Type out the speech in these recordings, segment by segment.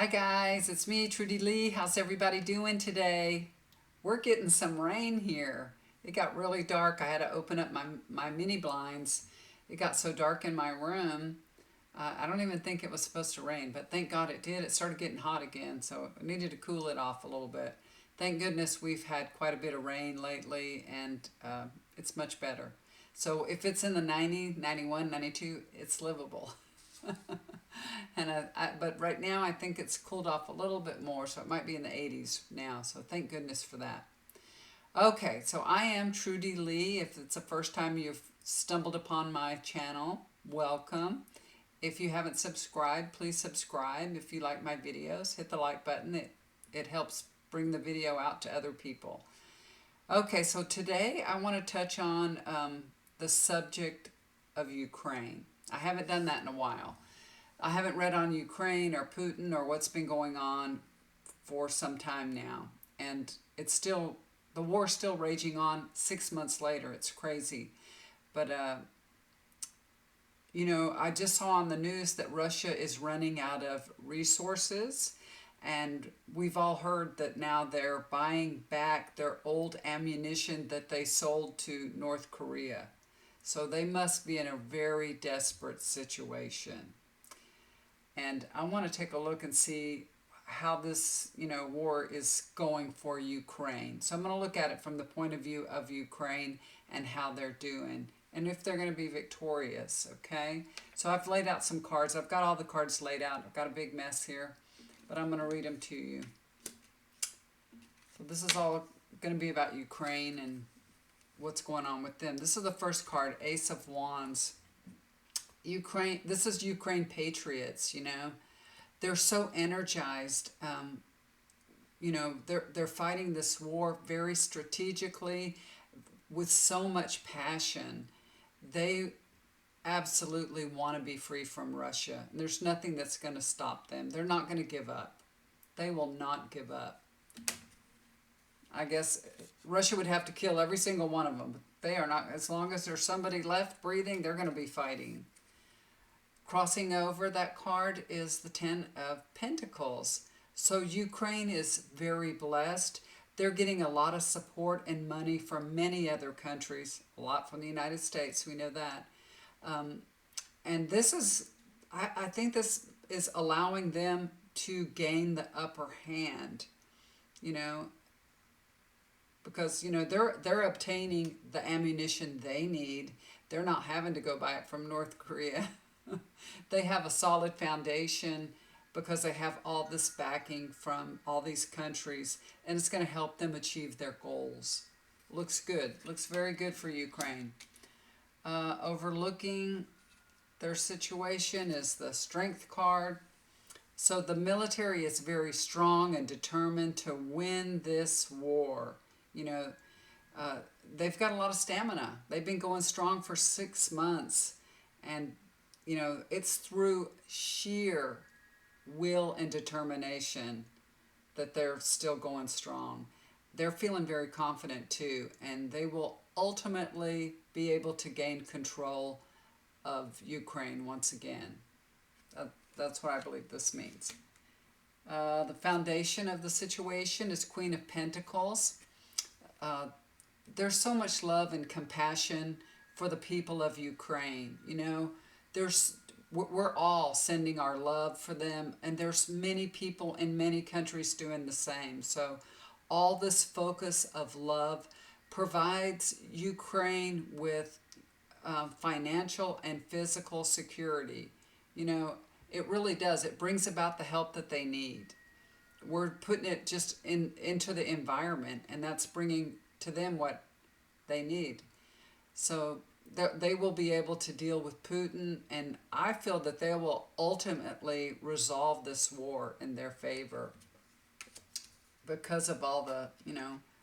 Hi guys, it's me, Trudy Lee. How's everybody doing today? We're getting some rain here. It got really dark. I had to open up my mini blinds. It got so dark in my room. I don't even think it was supposed to rain, but thank God it did. It started getting hot again, so I needed to cool it off a little bit. Thank goodness we've had quite a bit of rain lately, and it's much better. So if it's in the 90, 91, 92, it's livable. But right now I think it's cooled off a little bit more, so it might be in the 80s now. So thank goodness for that. Okay, so I am Trudy Lee. If it's the first time you've stumbled upon my channel, welcome. If you haven't subscribed, please subscribe. If you like my videos, hit the like button. It helps bring the video out to other people. Okay, so today I want to touch on the subject of Ukraine. I haven't done that in a while. I haven't read on Ukraine or Putin or what's been going on for some time now. And the war's still raging on 6 months later. It's crazy. But, I just saw on the news that Russia is running out of resources. And we've all heard that now they're buying back their old ammunition that they sold to North Korea. So they must be in a very desperate situation. And I want to take a look and see how this, war is going for Ukraine. So I'm going to look at it from the point of view of Ukraine and how they're doing and if they're going to be victorious, okay? So I've laid out some cards. I've got all the cards laid out. I've got a big mess here, but I'm going to read them to you. So this is all going to be about Ukraine and what's going on with them. This is the first card, Ace of Wands. Ukraine, this is Ukraine patriots, They're so energized. They're fighting this war very strategically with so much passion. They absolutely want to be free from Russia. There's nothing that's going to stop them. They're not going to give up. They will not give up. I guess Russia would have to kill every single one of them. But they are not. As long as there's somebody left breathing, they're going to be fighting. Crossing over that card is the Ten of Pentacles. So Ukraine is very blessed. They're getting a lot of support and money from many other countries, a lot from the United States, we know that. And this is, I think this is allowing them to gain the upper hand, because, they're obtaining the ammunition they need. They're not having to go buy it from North Korea. They have a solid foundation because they have all this backing from all these countries, and it's going to help them achieve their goals. Looks good. Looks very good for Ukraine. Overlooking their situation is the Strength card. So the military is very strong and determined to win this war. They've got a lot of stamina. They've been going strong for 6 months, and it's through sheer will and determination that they're still going strong. They're feeling very confident too, and they will ultimately be able to gain control of Ukraine once again. That's what I believe this means. The foundation of the situation is Queen of Pentacles. There's so much love and compassion for the people of Ukraine. We're all sending our love for them, and there's many people in many countries doing the same. So all this focus of love provides Ukraine with financial and physical security. It really does. It brings about the help that they need. We're putting it just into the environment, and that's bringing to them what they need. So they will be able to deal with Putin, and I feel that they will ultimately resolve this war in their favor because of all the,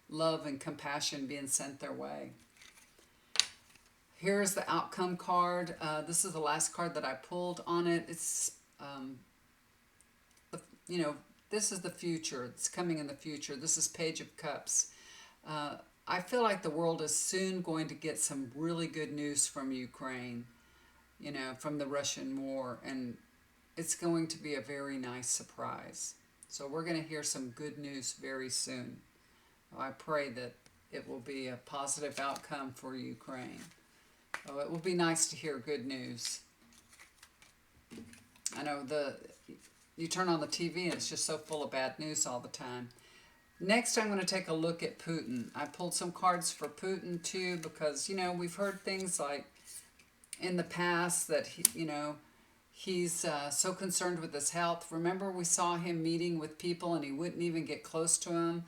love and compassion being sent their way. Here's the outcome card. This is the last card that I pulled on it. It's, this is the future. It's coming in the future. This is Page of Cups. I feel like the world is soon going to get some really good news from Ukraine, from the Russian war. And it's going to be a very nice surprise. So we're going to hear some good news very soon. I pray that it will be a positive outcome for Ukraine. Oh, it will be nice to hear good news. I know you turn on the TV and it's just so full of bad news all the time. Next, I'm going to take a look at Putin. I pulled some cards for Putin too because, we've heard things like in the past that, he's so concerned with his health. Remember, we saw him meeting with people and he wouldn't even get close to them.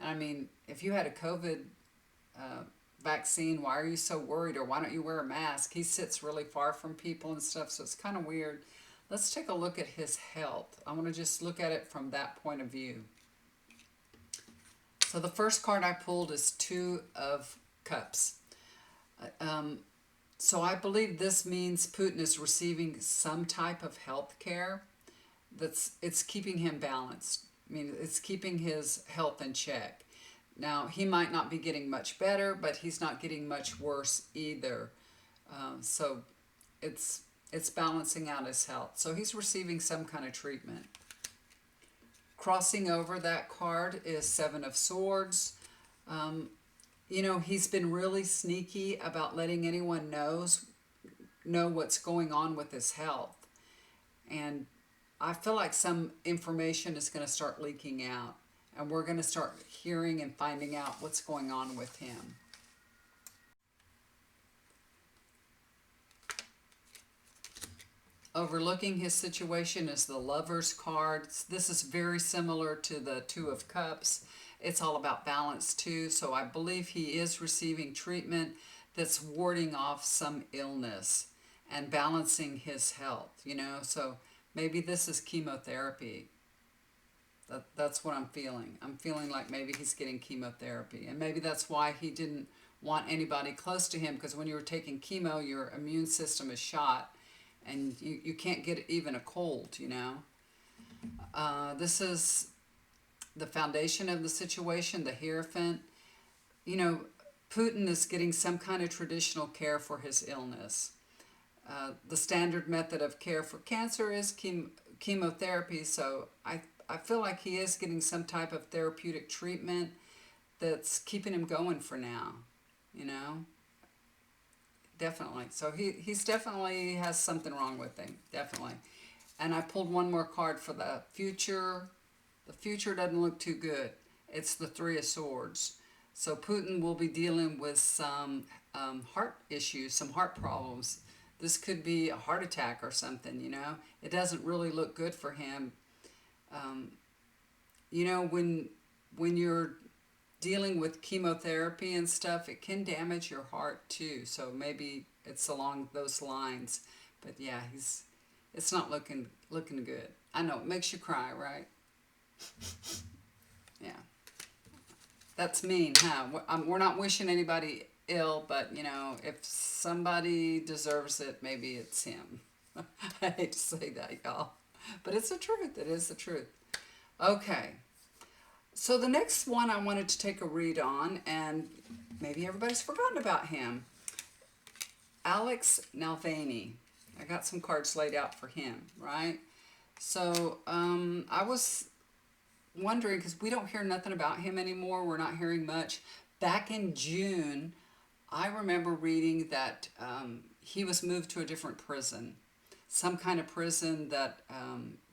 I mean, if you had a COVID vaccine, why are you so worried? Or why don't you wear a mask? He sits really far from people and stuff, so it's kind of weird. Let's take a look at his health. I want to just look at it from that point of view. So the first card I pulled is Two of Cups. So I believe this means Putin is receiving some type of health care it's keeping him balanced. I mean, it's keeping his health in check. Now, he might not be getting much better, but he's not getting much worse either. So it's balancing out his health. So he's receiving some kind of treatment. Crossing over that card is Seven of Swords. He's been really sneaky about letting anyone know what's going on with his health. And I feel like some information is going to start leaking out. And we're going to start hearing and finding out what's going on with him. Overlooking his situation is the Lover's card. This is very similar to the Two of Cups. It's all about balance too. So I believe he is receiving treatment that's warding off some illness and balancing his health, So maybe this is chemotherapy. That's what I'm feeling. I'm feeling like maybe he's getting chemotherapy. And maybe that's why he didn't want anybody close to him, because when you were taking chemo, your immune system is shot and you can't get even a cold, This is the foundation of the situation, the Hierophant. Putin is getting some kind of traditional care for his illness. The standard method of care for cancer is chemotherapy, so I feel like he is getting some type of therapeutic treatment that's keeping him going for now, Definitely. So he's definitely has something wrong with him, definitely. And I pulled one more card for the future. The future doesn't look too good. It's the Three of Swords. So Putin will be dealing with some heart issues, some heart problems. This could be a heart attack or something, It doesn't really look good for him. When you're dealing with chemotherapy and stuff, it can damage your heart too. So maybe it's along those lines. But yeah, it's not looking good. I know, it makes you cry, right? Yeah. That's mean, huh? We're not wishing anybody ill, but, if somebody deserves it, maybe it's him. I hate to say that, y'all. But it's the truth. It is the truth. Okay. So the next one I wanted to take a read on, and maybe everybody's forgotten about him. Alexei Navalny. I got some cards laid out for him, right? So I was wondering, because we don't hear nothing about him anymore. We're not hearing much. Back in June, I remember reading that he was moved to a different prison. Some kind of prison that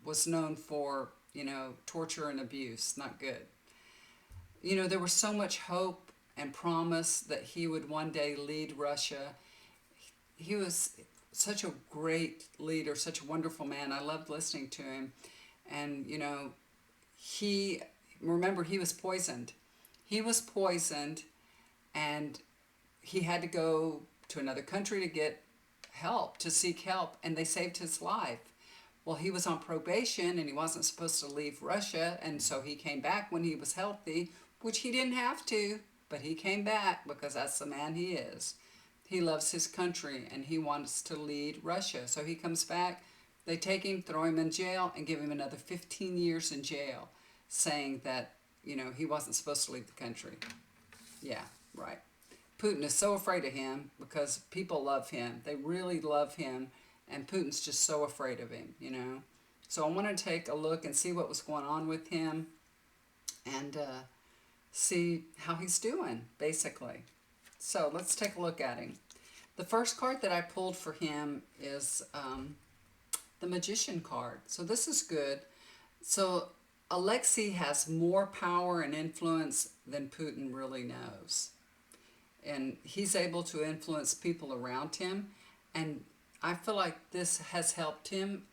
was known for, torture and abuse. Not good. There was so much hope and promise that he would one day lead Russia. He was such a great leader, such a wonderful man. I loved listening to him. And, he was poisoned. He was poisoned, and he had to go to another country to get help, to seek help, and they saved his life. Well, he was on probation, and he wasn't supposed to leave Russia, and so he came back when he was healthy, which he didn't have to, but he came back because that's the man he is. He loves his country, and he wants to lead Russia. So he comes back, they take him, throw him in jail, and give him another 15 years in jail, saying that, he wasn't supposed to leave the country. Yeah, right. Putin is so afraid of him because people love him. They really love him, and Putin's just so afraid of him, So I want to take a look and see what was going on with him and see how he's doing, basically. So let's take a look at him. The first card that I pulled for him is the Magician card. So this is good. So Alexei has more power and influence than Putin really knows. And he's able to influence people around him. And I feel like this has helped him.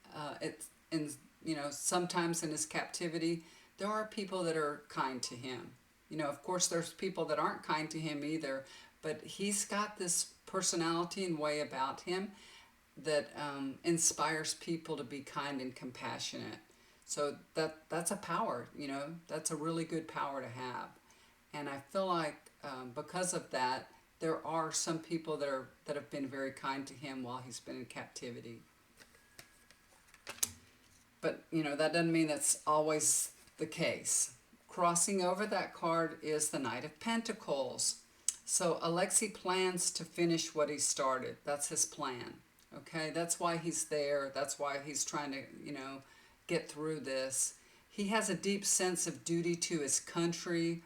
Sometimes in his captivity, there are people that are kind to him. Of course, there's people that aren't kind to him either, but he's got this personality and way about him that inspires people to be kind and compassionate. So that's a power, that's a really good power to have. And I feel like because of that, there are some people that have been very kind to him while he's been in captivity. But, that doesn't mean that's always the case. Crossing over that card is the Knight of Pentacles. So Alexei plans to finish what he started. That's his plan. Okay, that's why he's there. That's why he's trying to, get through this. He has a deep sense of duty to his country,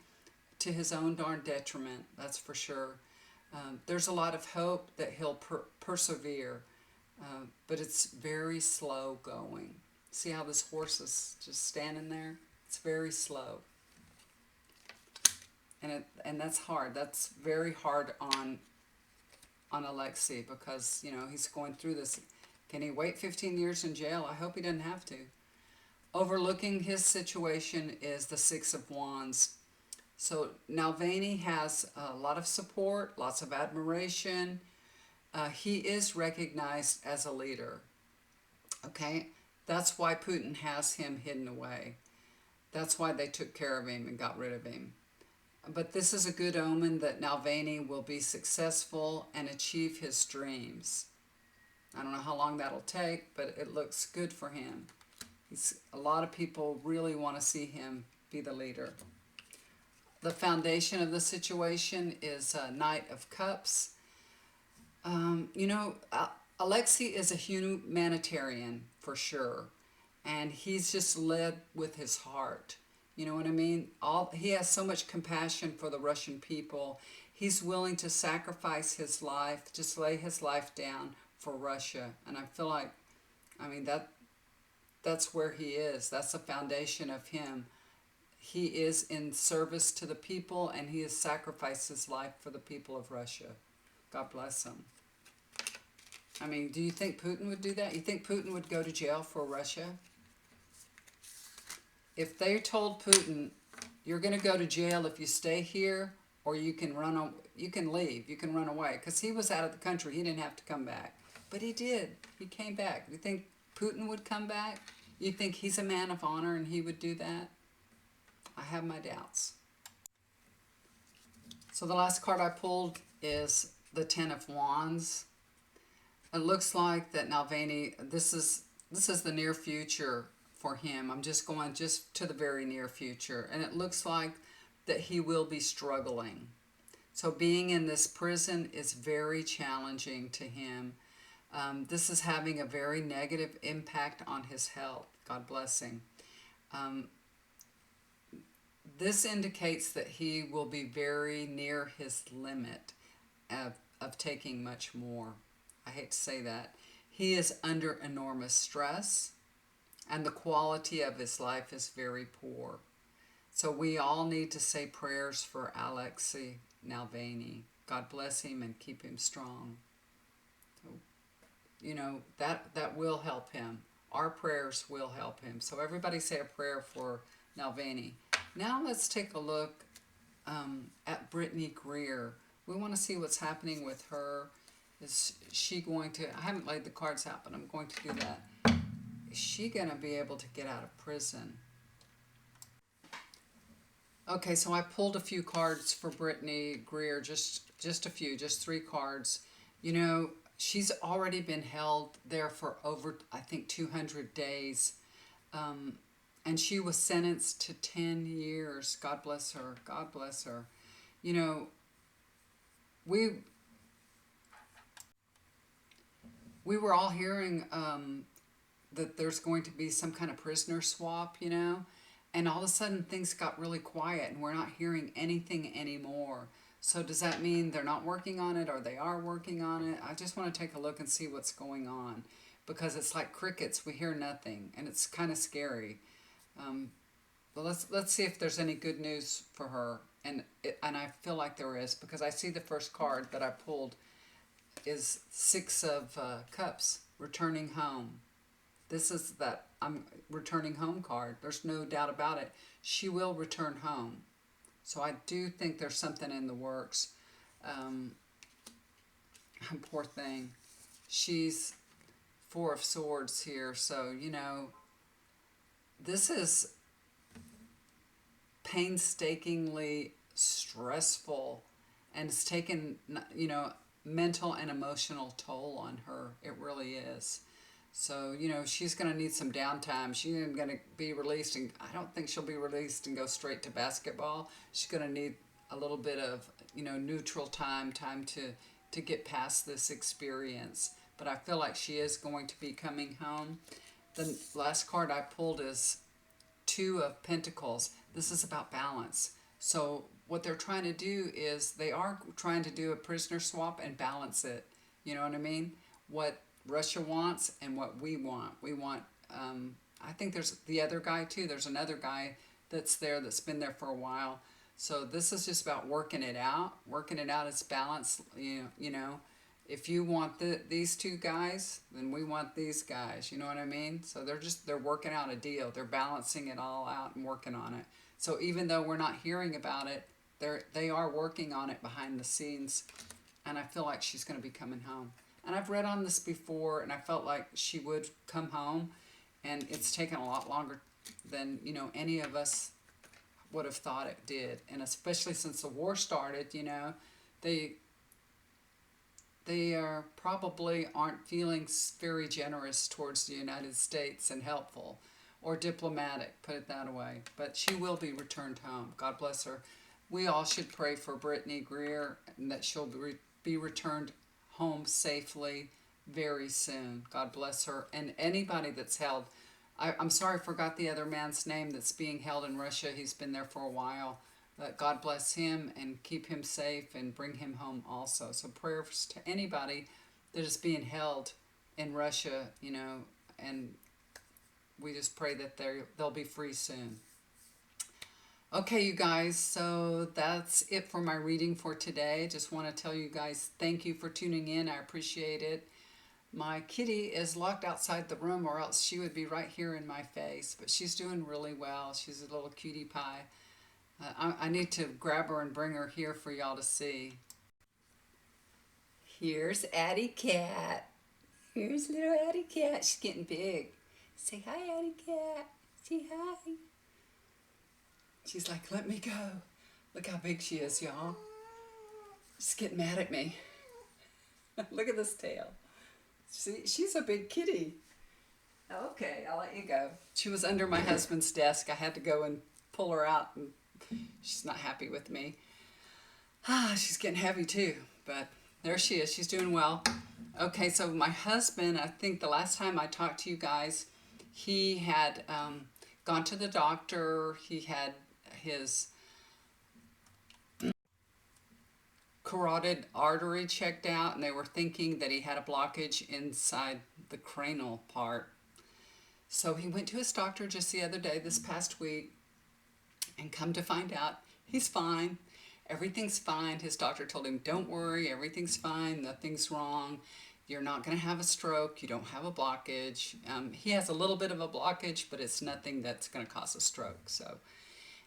to his own darn detriment, that's for sure. There's a lot of hope that he'll persevere, but it's very slow going. See how this horse is just standing there? It's very slow. And that's hard. That's very hard on Alexei because, he's going through this. Can he wait 15 years in jail? I hope he doesn't have to. Overlooking his situation is the Six of Wands. So Navalny has a lot of support, lots of admiration. He is recognized as a leader. Okay? That's why Putin has him hidden away. That's why they took care of him and got rid of him. But this is a good omen that Navalny will be successful and achieve his dreams. I don't know how long that'll take, but it looks good for him. A lot of people really want to see him be the leader. The foundation of the situation is Knight of Cups. Alexei is a humanitarian for sure, and he's just led with his heart. You know what I mean? He has so much compassion for the Russian people. He's willing to sacrifice his life, just lay his life down for Russia. And I feel like, that's where he is. That's the foundation of him. He is in service to the people, and he has sacrificed his life for the people of Russia. God bless him. Do you think Putin would do that? You think Putin would go to jail for Russia? If they told Putin, you're going to go to jail if you stay here, or you can leave, you can run away, because he was out of the country, he didn't have to come back. But he did. He came back. You think Putin would come back? You think he's a man of honor and he would do that? I have my doubts. So the last card I pulled is the Ten of Wands. It looks like that Navalny, this is the near future for him. I'm just going to the very near future. And it looks like that he will be struggling. So being in this prison is very challenging to him. This is having a very negative impact on his health. God bless him. This indicates that he will be very near his limit of taking much more. I hate to say that. He is under enormous stress, and the quality of his life is very poor. So we all need to say prayers for Alexei Navalny. God bless him and keep him strong. So, that will help him. Our prayers will help him. So everybody say a prayer for Navalny. Now let's take a look at Brittany Griner. We want to see what's happening with her. Is she going to, I haven't laid the cards out, but I'm going to do that. Is she going to be able to get out of prison? Okay, so I pulled a few cards for Brittany Griner, just a few, just 3 cards. She's already been held there for over, I think, 200 days. And she was sentenced to 10 years. God bless her. God bless her. We were all hearing that there's going to be some kind of prisoner swap, you know? And all of a sudden things got really quiet and we're not hearing anything anymore. So does that mean they're not working on it or they are working on it? I just want to take a look and see what's going on because it's like crickets. We hear nothing and it's kind of scary. Um, but let's see if there's any good news for her. And I feel like there is because I see the first card that I pulled is Six of Cups, returning home. This is that I'm returning home card. There's no doubt about it. She will return home. So I do think there's something in the works. Um, Poor thing. She's Four of Swords here. So, you know, this is painstakingly stressful and it's taken, you know, mental and emotional toll on her. It really is. So, you know, she's going to need some downtime. She isn't going to be released, and I don't think she'll be released and go straight to basketball. She's going to need a little bit of, you know, neutral time to get past this experience. But I feel like she is going to be coming home. The last card I pulled is Two of Pentacles. This is about balance. So what they're trying to do is they are trying to do a prisoner swap and balance it. You know what I mean? What Russia wants and what we want. We want, I think there's the other guy too. There's another guy that's there that's been there for a while. So this is just about working it out. Working it out as balance. You know, if you want these two guys, then we want these guys. You know what I mean? So they're working out a deal. They're balancing it all out and working on it. So even though we're not hearing about it, they are working on it behind the scenes. And I feel like she's going to be coming home. And I've read on this before, and I felt like she would come home, and it's taken a lot longer than, you know, any of us would have thought it did. And especially since the war started, you know, they are probably aren't feeling very generous towards the United States and helpful or diplomatic, put it that way. But she will be returned home. God bless her. We all should pray for Brittany Griner and that she'll be returned home safely very soon. God bless her. And anybody that's held, I'm sorry I forgot the other man's name that's being held in Russia. He's been there for a while. But God bless him and keep him safe and bring him home also. So prayers to anybody that is being held in Russia, you know, and we just pray that they'll be free soon. Okay, you guys, so that's it for my reading for today. Just want to tell you guys thank you for tuning in. I appreciate it. My kitty is locked outside the room or else she would be right here in my face, but she's doing really well. She's a little cutie pie. I need to grab her and bring her here for y'all to see. Here's Addie Cat. Here's little Addie Cat. She's getting big. Say hi, Addie Cat. Say hi. She's like, let me go. Look how big she is, y'all. She's getting mad at me. Look at this tail. See, she's a big kitty. Okay, I'll let you go. She was under my husband's desk. I had to go and pull her out, and she's not happy with me. She's getting heavy too, but there she is. She's doing well. Okay, so my husband, I think the last time I talked to you guys, he had gone to the doctor. He had his carotid artery checked out, and they were thinking that he had a blockage inside the cranial part. So he went to his doctor just the other day, this past week, and come to find out, he's fine. Everything's fine. His doctor told him, don't worry, everything's fine, nothing's wrong. You're not going to have a stroke. You don't have a blockage. He has a little bit of a blockage, but it's nothing that's going to cause a stroke. So,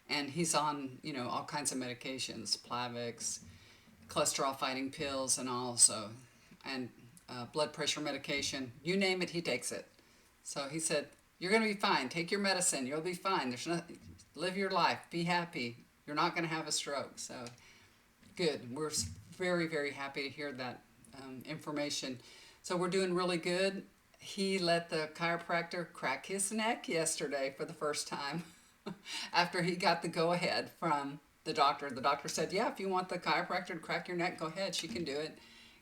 and he's on, you know, all kinds of medications, Plavix, cholesterol fighting pills, and also, and blood pressure medication. You name it, he takes it. So he said, you're going to be fine. Take your medicine. You'll be fine. There's nothing. Live your life. Be happy. You're not going to have a stroke. So good. We're very, very happy to hear that information. So we're doing really good. He let the chiropractor crack his neck yesterday for the first time after he got the go-ahead from the doctor. The doctor said, yeah, if you want the chiropractor to crack your neck, go ahead. She can do it.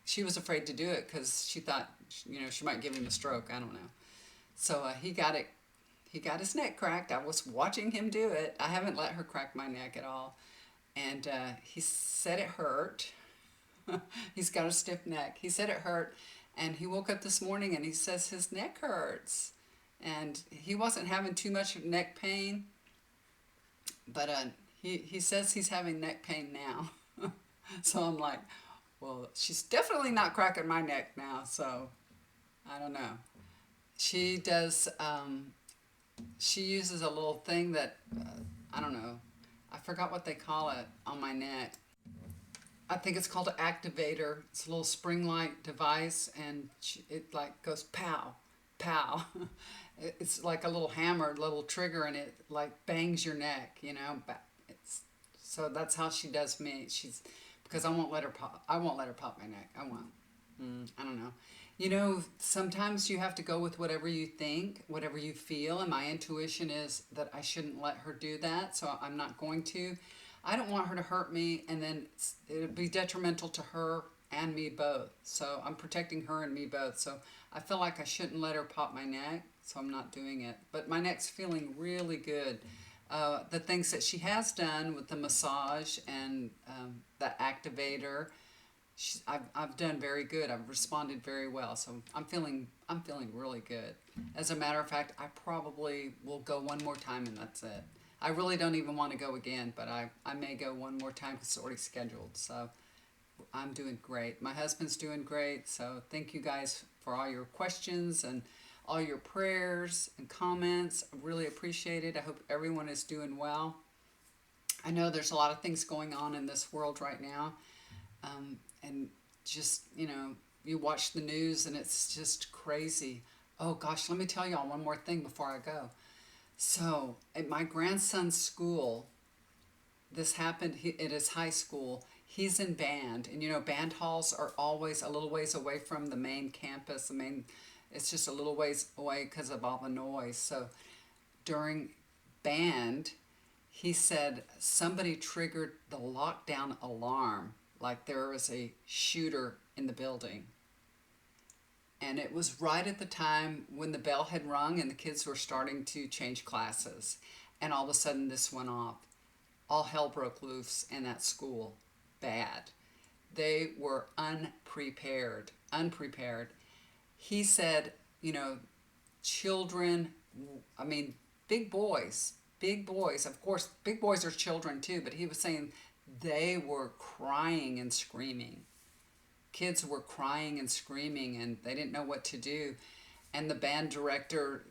She was afraid to do it because she thought, you know, she might give him a stroke. I don't know. So he got his neck cracked. I was watching him do it. I haven't let her crack my neck at all. And he said it hurt. He's got a stiff neck. He said it hurt. And he woke up this morning and he says his neck hurts. And he wasn't having too much neck pain, but he says he's having neck pain now. So I'm like, well, she's definitely not cracking my neck now. So I don't know. She does, she uses a little thing that, I don't know, I forgot what they call it on my neck. I think it's called an activator. It's a little spring-like device, and it like goes pow, pow. It's like a little hammer, little trigger, and it like bangs your neck, you know. It's so that's how she does me. She's because I won't let her pop. I won't let her pop my neck. I won't. I don't know. You know, sometimes you have to go with whatever you think, whatever you feel, and my intuition is that I shouldn't let her do that, so I'm not going to. I don't want her to hurt me, and then it would be detrimental to her and me both. So I'm protecting her and me both. So I feel like I shouldn't let her pop my neck, so I'm not doing it. But my neck's feeling really good. The things that she has done with the massage and the activator, I've done very good. I've responded very well. So I'm feeling really good. As a matter of fact, I probably will go one more time and that's it. I really don't even want to go again, but I may go one more time because it's already scheduled. So I'm doing great. My husband's doing great. So thank you guys for all your questions and all your prayers and comments. I really appreciate it. I hope everyone is doing well. I know there's a lot of things going on in this world right now. And just, you know, you watch the news and it's just crazy. Oh gosh, let me tell y'all one more thing before I go. So at my grandson's school, this happened at his high school. He's in band, and you know, band halls are always a little ways away from the main campus. It's just a little ways away because of all the noise. So during band, he said somebody triggered the lockdown alarm, like there was a shooter in the building. And it was right at the time when the bell had rung and the kids were starting to change classes. And all of a sudden this went off. All hell broke loose in that school. Bad. They were unprepared. Unprepared. He said, you know, children, I mean, big boys. Of course, big boys are children too, but he was saying they were crying and screaming. Kids were crying and screaming and they didn't know what to do. And the band director,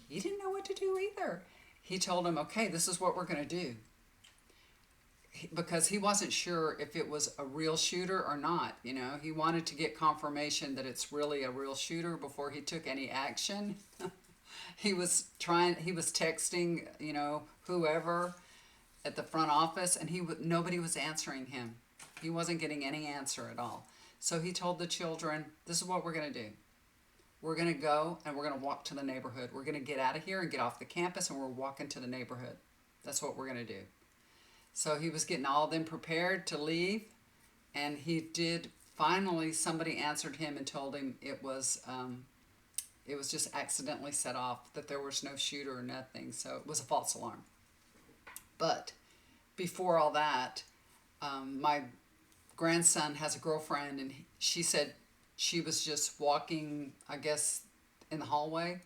he didn't know what to do either. He told them, okay, this is what we're going to do. Because he wasn't sure if it was a real shooter or not. You know, he wanted to get confirmation that it's really a real shooter before he took any action. He was texting, you know, whoever at the front office, and nobody was answering him. He wasn't getting any answer at all. So he told the children, this is what we're going to do. We're going to go and we're going to walk to the neighborhood. We're going to get out of here and get off the campus and we're walking to the neighborhood. That's what we're going to do. So he was getting all of them prepared to leave, and he did. Finally, somebody answered him and told him it was just accidentally set off, that there was no shooter or nothing. So it was a false alarm. But before all that, my grandson has a girlfriend, and she said she was just walking, I guess, in the hallway,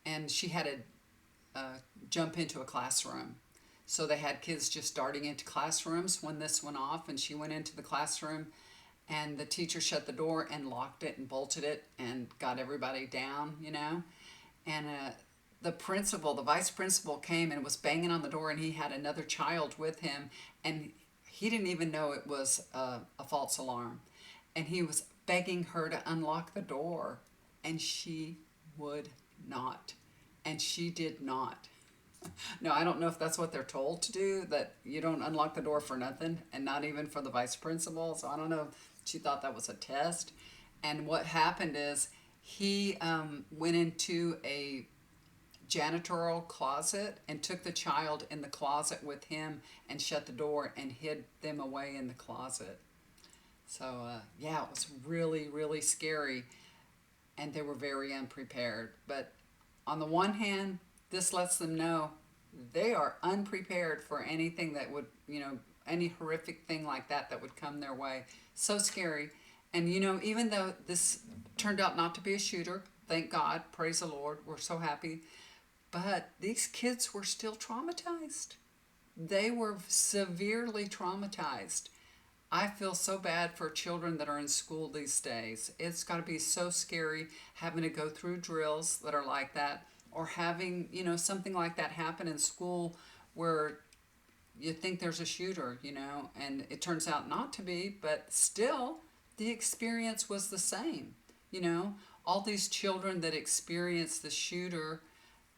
and she had to jump into a classroom. So they had kids just darting into classrooms when this went off, and she went into the classroom, and the teacher shut the door and locked it and bolted it and got everybody down, you know. And the vice principal came and was banging on the door, and he had another child with him, and he didn't even know it was a false alarm. And he was begging her to unlock the door, and she would not. And she did not. No, I don't know if that's what they're told to do, that you don't unlock the door for nothing, and not even for the vice principal. So I don't know if she thought that was a test. And what happened is he went into a janitorial closet and took the child in the closet with him and shut the door and hid them away in the closet. So yeah, it was really, really scary, and they were very unprepared. But on the one hand, this lets them know they are unprepared for anything that would, any horrific thing like that would come their way. So scary. And, even though this turned out not to be a shooter, thank God, praise the Lord, we're so happy. But these kids were still traumatized. They were severely traumatized. I feel so bad for children that are in school these days. It's got to be so scary having to go through drills that are like that, or having, something like that happen in school where you think there's a shooter, and it turns out not to be, but still the experience was the same. All these children that experience the shooter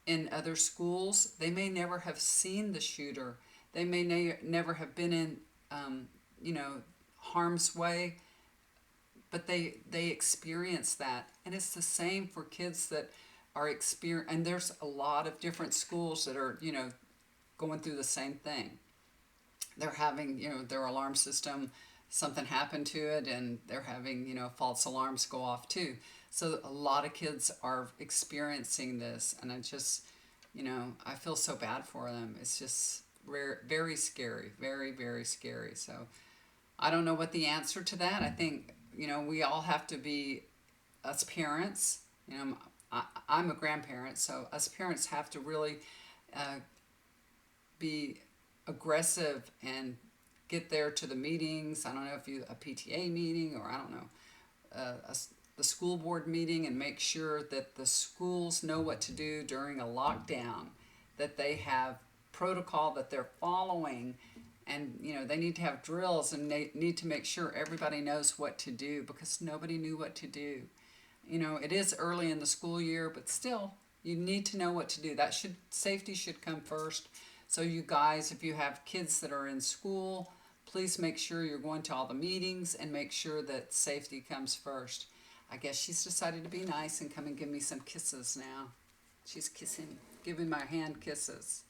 in other schools, they may never have seen the shooter. They may never have been in, harm's way, but they experience that. And it's the same for kids that are and there's a lot of different schools that are, going through the same thing. They're having, their alarm system, something happened to it, and they're having, false alarms go off too. So a lot of kids are experiencing this, and I just, I feel so bad for them. It's just very scary, very, very scary. So I don't know what the answer to that. I think, we all have to be, us parents, I'm a grandparent, so us parents have to really be aggressive and get there to the meetings. I don't know if a PTA meeting, or I don't know, the school board meeting, and make sure that the schools know what to do during a lockdown, that they have protocol that they're following, and they need to have drills, and they need to make sure everybody knows what to do, because nobody knew what to do. It is early in the school year, but still you need to know what to do. Safety should come first. So you guys, if you have kids that are in school, please make sure you're going to all the meetings and make sure that safety comes first. I guess she's decided to be nice and come and give me some kisses now. She's giving my hand kisses.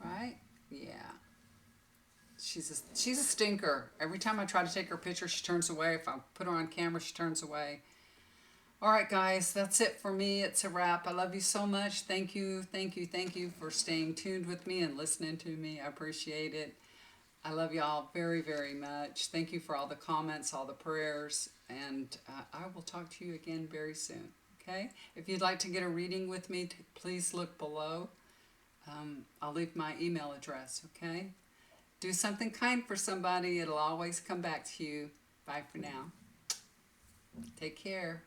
Right? Yeah. She's a stinker. Every time I try to take her picture, she turns away. If I put her on camera, she turns away. All right, guys, that's it for me. It's a wrap. I love you so much. Thank you for staying tuned with me and listening to me. I appreciate it. I love y'all very, very much. Thank you for all the comments, all the prayers, and I will talk to you again very soon, okay? If you'd like to get a reading with me, please look below. I'll leave my email address, okay? Do something kind for somebody. It'll always come back to you. Bye for now. Take care.